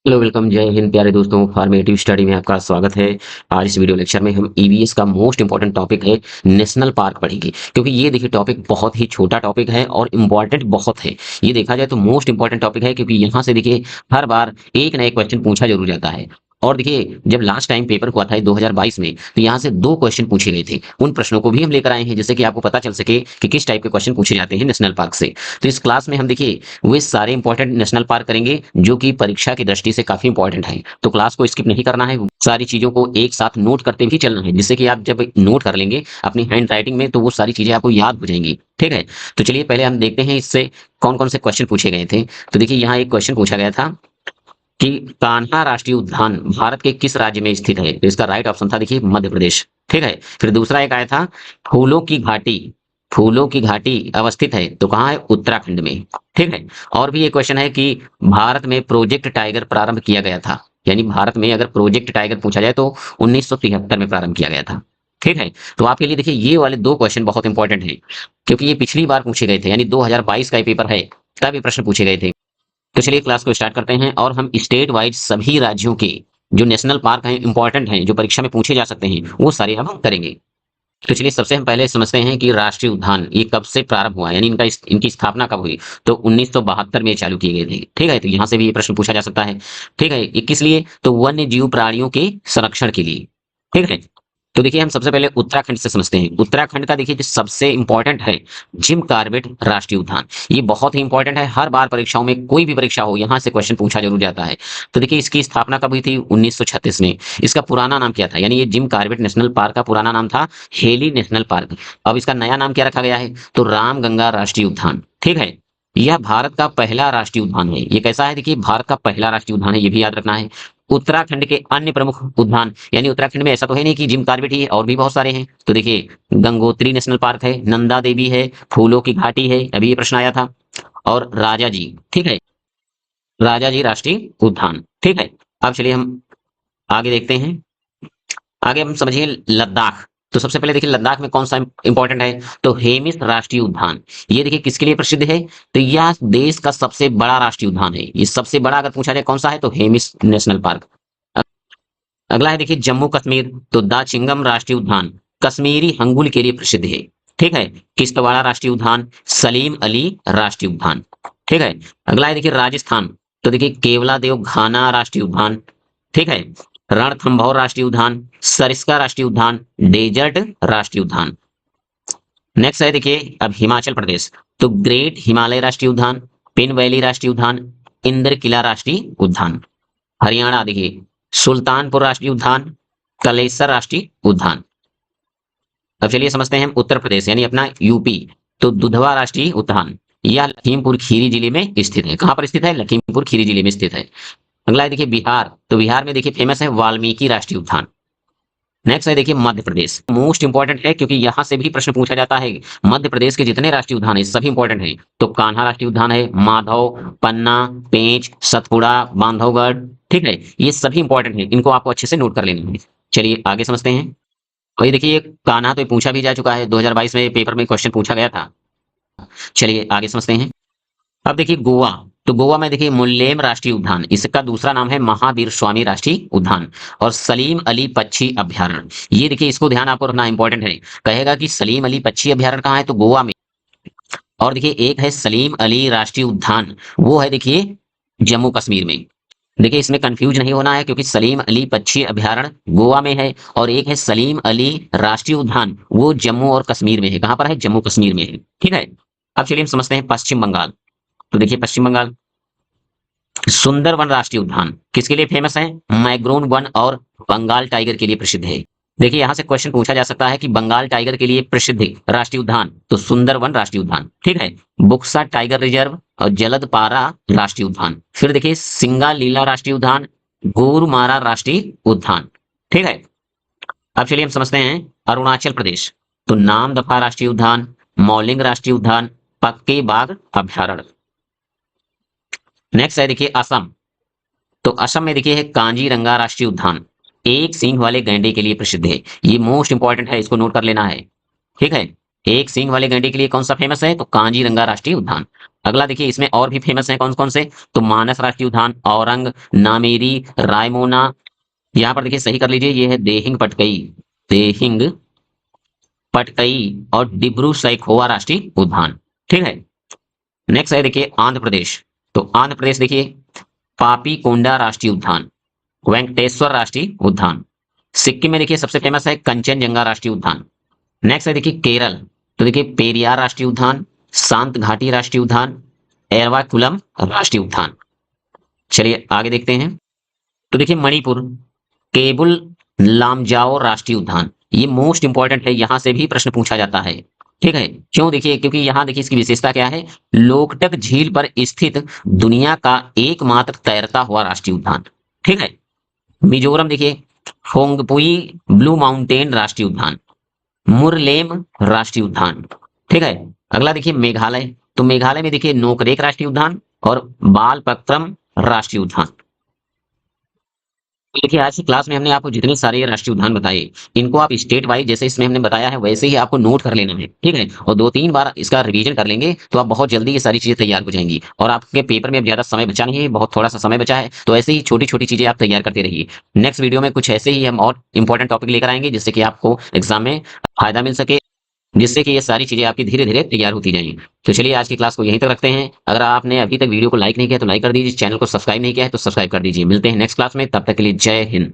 Hello welcome जय हिंद प्यारे दोस्तों फॉर्मेटिव स्टडी में आपका स्वागत है। आज इस वीडियो लेक्चर में हम ईवीएस का मोस्ट इंपॉर्टेंट टॉपिक है नेशनल पार्क पढ़ेंगे, क्योंकि ये देखिए टॉपिक बहुत ही छोटा टॉपिक है और इम्पॉर्टेंट बहुत है। ये देखा जाए तो मोस्ट इंपॉर्टेंट टॉपिक है, क्योंकि यहाँ से देखिए हर बार एक ना एक क्वेश्चन पूछा जरूर जाता है। और देखिए जब लास्ट टाइम पेपर हुआ था 2022 में, तो यहाँ से 2 क्वेश्चन पूछे गए थे। उन प्रश्नों को भी हम लेकर आए हैं, जिससे कि आपको पता चल सके कि किस टाइप के क्वेश्चन पूछे जाते हैं नेशनल पार्क से। तो इस क्लास में हम देखिए वे सारे इंपॉर्टेंट नेशनल पार्क करेंगे जो कि परीक्षा की दृष्टि से काफी इंपॉर्टेंट है। तो क्लास को स्किप नहीं करना है, सारी चीजों को एक साथ नोट करते भी चलना है, जिससे कि आप जब नोट कर लेंगे अपनी हैंड राइटिंग में, तो वो सारी चीजें आपको याद हो जाएंगी। ठीक है, तो चलिए पहले हम देखते हैं इससे कौन कौन से क्वेश्चन पूछे गए थे। तो देखिए यहाँ एक क्वेश्चन पूछा गया था कि कान्हा राष्ट्रीय उद्यान भारत के किस राज्य में स्थित है। तो इसका राइट ऑप्शन था देखिए मध्य प्रदेश। ठीक है, फिर दूसरा एक आया था फूलों की घाटी, फूलों की घाटी अवस्थित है तो कहाँ है, उत्तराखंड में। ठीक है, और भी एक क्वेश्चन है कि भारत में प्रोजेक्ट टाइगर प्रारंभ किया गया था, यानी भारत में अगर प्रोजेक्ट टाइगर पूछा जाए तो 1973 में प्रारंभ किया गया था। ठीक है, तो आपके लिए देखिए ये वाले 2 क्वेश्चन बहुत इंपॉर्टेंट हैं, क्योंकि ये पिछली बार पूछे गए थे, यानी 2022 का ये पेपर है, तब ये प्रश्न पूछे गए थे। तो चलिए क्लास को स्टार्ट करते हैं, और हम स्टेट वाइज सभी राज्यों के जो नेशनल पार्क हैं, इंपॉर्टेंट हैं, जो परीक्षा में पूछे जा सकते हैं, वो सारे अब हम करेंगे। तो चलिए सबसे हम पहले समझते हैं कि राष्ट्रीय उद्यान ये कब से प्रारंभ हुआ, यानी इनकी स्थापना कब हुई। तो 1972 में ये चालू किए गए थे। ठीक है, तो यहाँ से भी ये प्रश्न पूछा जा सकता है। ठीक है, ये किस लिए, तो वन्य जीव प्राणियों के संरक्षण के लिए। ठीक है, तो देखिए हम सबसे पहले उत्तराखंड से समझते हैं। उत्तराखंड का देखिए जो सबसे इंपॉर्टेंट है जिम कॉर्बेट राष्ट्रीय उद्यान, ये बहुत ही इंपॉर्टेंट है। हर बार परीक्षाओं में कोई भी परीक्षा हो, यहाँ से क्वेश्चन पूछा जरूर जाता है। तो देखिए इसकी स्थापना कब हुई थी, 1936 में। इसका पुराना नाम क्या था, यानी ये जिम कॉर्बेट नेशनल पार्क का पुराना नाम था हेली नेशनल पार्क। अब इसका नया नाम क्या रखा गया है, तो रामगंगा राष्ट्रीय उद्यान। ठीक है, यह भारत का पहला राष्ट्रीय उद्यान है। ये कैसा है, देखिए भारत का पहला राष्ट्रीय उद्यान है, ये भी याद रखना है। उत्तराखंड के अन्य प्रमुख उद्यान, यानी उत्तराखंड में ऐसा तो है नहीं कि जिम कॉर्बेट ही है, और भी बहुत सारे हैं। तो देखिए गंगोत्री नेशनल पार्क है, नंदा देवी है, फूलों की घाटी है, अभी ये प्रश्न आया था, और राजा जी। ठीक है, राजा जी राष्ट्रीय उद्यान। ठीक है, अब चलिए हम आगे देखते हैं। आगे हम समझिए लद्दाख। तो सबसे पहले देखिए लद्दाख में कौन सा इंपॉर्टेंट है, तो हेमिस राष्ट्रीय उद्यान। ये देखिए किसके लिए प्रसिद्ध है, तो यह देश का सबसे बड़ा राष्ट्रीय उद्यान है। ये सबसे बड़ा अगर पूछा जाए कौन सा है, तो हेमिस नेशनल पार्क। अगला है देखिए जम्मू कश्मीर, तो दाचिंगम राष्ट्रीय उद्यान कश्मीरी हंगुल के लिए प्रसिद्ध है। ठीक है, किश्तवाड़ा राष्ट्रीय उद्यान, सलीम अली राष्ट्रीय उद्यान। ठीक है, अगला है देखिए राजस्थान, तो देखिए केवलादेव घाना राष्ट्रीय उद्यान। ठीक है, रणथंभौर राष्ट्रीय उद्यान, सरिस्का राष्ट्रीय उद्यान, डेजर्ट राष्ट्रीय उद्यान। नेक्स्ट है देखिए अब हिमाचल प्रदेश, तो ग्रेट हिमालय राष्ट्रीय उद्यान, पिन वैली राष्ट्रीय उद्यान, इंद्र किला राष्ट्रीय उद्यान। हरियाणा देखिए सुल्तानपुर राष्ट्रीय उद्यान, कलेसर राष्ट्रीय उद्यान। अब चलिए समझते हैं हम उत्तर प्रदेश, यानी अपना यूपी, तो दुधवा राष्ट्रीय उद्यान, यह लखीमपुर खीरी जिले में स्थित है। कहां पर स्थित है, लखीमपुर खीरी जिले में स्थित है। अगला है देखिए बिहार, तो बिहार में देखिए फेमस है वाल्मीकि राष्ट्रीय उद्यान। नेक्स्ट है देखिए मध्य प्रदेश, मोस्ट इंपॉर्टेंट है, क्योंकि यहां से भी प्रश्न पूछा जाता है। मध्य प्रदेश के जितने राष्ट्रीय उद्यान है सभी इंपॉर्टेंट है। तो कान्हा राष्ट्रीय उद्यान है, माधव, पन्ना, पेंच, सतपुड़ा, बांधवगढ़। ठीक है, ये सभी इंपॉर्टेंट है, इनको आपको अच्छे से नोट कर लेना है। चलिए आगे समझते हैं। और ये देखिए कान्हा तो पूछा भी जा चुका है, 2022 में पेपर में क्वेश्चन पूछा गया था। चलिए आगे समझते हैं। अब देखिए गोवा, तो गोवा में देखिए मुल्लेम राष्ट्रीय उद्यान, इसका दूसरा नाम है महावीर स्वामी राष्ट्रीय उद्यान, और सलीम अली पक्षी अभ्यारण्य। ये देखिए इसको ध्यान आपको रखना इंपॉर्टेंट है। कहेगा कि सलीम अली पक्षी अभ्यारण्य कहाँ है, तो गोवा में। और देखिए एक है सलीम अली राष्ट्रीय उद्यान, वो है देखिए जम्मू कश्मीर में। देखिए इसमें कंफ्यूज नहीं होना है, क्योंकि सलीम अली पक्षी अभ्यारण्य गोवा में है, और एक है सलीम अली राष्ट्रीय उद्यान, वो जम्मू और कश्मीर में है। कहां पर है, जम्मू कश्मीर में है। ठीक है, अब चलिए हम समझते हैं पश्चिम बंगाल। तो देखिए पश्चिम बंगाल सुंदरवन राष्ट्रीय उद्यान किसके लिए फेमस है, मैग्रोन वन और बंगाल टाइगर के लिए प्रसिद्ध है। देखिए यहां से क्वेश्चन पूछा जा सकता है कि बंगाल टाइगर के लिए प्रसिद्ध राष्ट्रीय उद्यान, तो सुंदरवन राष्ट्रीय उद्यान। ठीक है, बुक्सा टाइगर रिजर्व और जलदपारा राष्ट्रीय उद्यान। फिर देखिए सिंगालीला राष्ट्रीय उद्यान, गोरुमारा राष्ट्रीय उद्यान। ठीक है, अब चलिए हम समझते हैं अरुणाचल प्रदेश, तो नामदफा राष्ट्रीय उद्यान, मौलिंग राष्ट्रीय उद्यान, पक्के बाग अभ्यारण्य। नेक्स्ट है देखिए असम, तो असम में देखिए है कांजीरंगा राष्ट्रीय उद्यान, एक सींग वाले गैंडे के लिए प्रसिद्ध है। ये मोस्ट इंपॉर्टेंट है, इसको नोट कर लेना है। ठीक है, एक सींग वाले गैंडे के लिए कौन सा फेमस है? तो कांजीरंगा राष्ट्रीय उद्यान। अगला देखिए, इसमें और भी फेमस है कौन कौन से? तो मानस राष्ट्रीय उद्यान, औरंग, नामेरी, रायमोना। यहाँ पर देखिए सही कर लीजिए, ये है देहिंग पटकई, देहिंग पटकई और डिब्रू सैखोवा राष्ट्रीय उद्यान। ठीक है। नेक्स्ट है देखिए आंध्र प्रदेश। तो आंध्र प्रदेश देखिए, पापी कोंडा राष्ट्रीय उद्यान, वेंकटेश्वर राष्ट्रीय उद्यान। सिक्किम में देखिए सबसे फेमस है कंचनजंगा राष्ट्रीय उद्यान। नेक्स्ट है देखिए केरल। तो देखिए पेरियार राष्ट्रीय उद्यान, शांत घाटी राष्ट्रीय उद्यान, एरवाकुलम राष्ट्रीय उद्यान। चलिए आगे देखते हैं। तो देखिए मणिपुर, केबुल लामजाओ राष्ट्रीय उद्यान। ये मोस्ट इंपॉर्टेंट है, यहां से भी प्रश्न पूछा जाता है। ठीक है, क्यों? देखिए क्योंकि यहाँ देखिए इसकी विशेषता क्या है, लोकटक झील पर स्थित दुनिया का एकमात्र तैरता हुआ राष्ट्रीय उद्यान। ठीक है। मिजोरम देखिए, फोंगपुई ब्लू माउंटेन राष्ट्रीय उद्यान, मुरलेम राष्ट्रीय उद्यान। ठीक है। अगला देखिए मेघालय। तो मेघालय में देखिए नोकरेक राष्ट्रीय उद्यान और बालपक्रम राष्ट्रीय उद्यान। तो देखिए आज की क्लास में हमने आपको जितने सारे ये राष्ट्रीय उद्यान बताए, इनको आप स्टेट वाइज जैसे इसमें हमने बताया है वैसे ही आपको नोट कर लेना है। ठीक है, और 2-3 बार इसका रिवीजन कर लेंगे तो आप बहुत जल्दी ये सारी चीजें तैयार हो जाएंगी और आपके पेपर में अब ज्यादा समय बचा नहीं है, बहुत थोड़ा सा समय बचा है। तो ऐसे ही छोटी छोटी चीजें आप तैयार करते रहिए। नेक्स्ट वीडियो में कुछ ऐसे ही हम और इंपॉर्टेंट टॉपिक लेकर आएंगे जिससे कि आपको एग्जाम में फायदा मिल सके, जिससे कि ये सारी चीजें आपकी धीरे धीरे तैयार होती जाएंगी। तो चलिए आज की क्लास को यहीं तक रखते हैं। अगर आपने अभी तक वीडियो को लाइक नहीं किया तो लाइक कर दीजिए, चैनल को सब्सक्राइब नहीं किया है तो सब्सक्राइब कर दीजिए। मिलते हैं नेक्स्ट क्लास में, तब तक के लिए जय हिंद।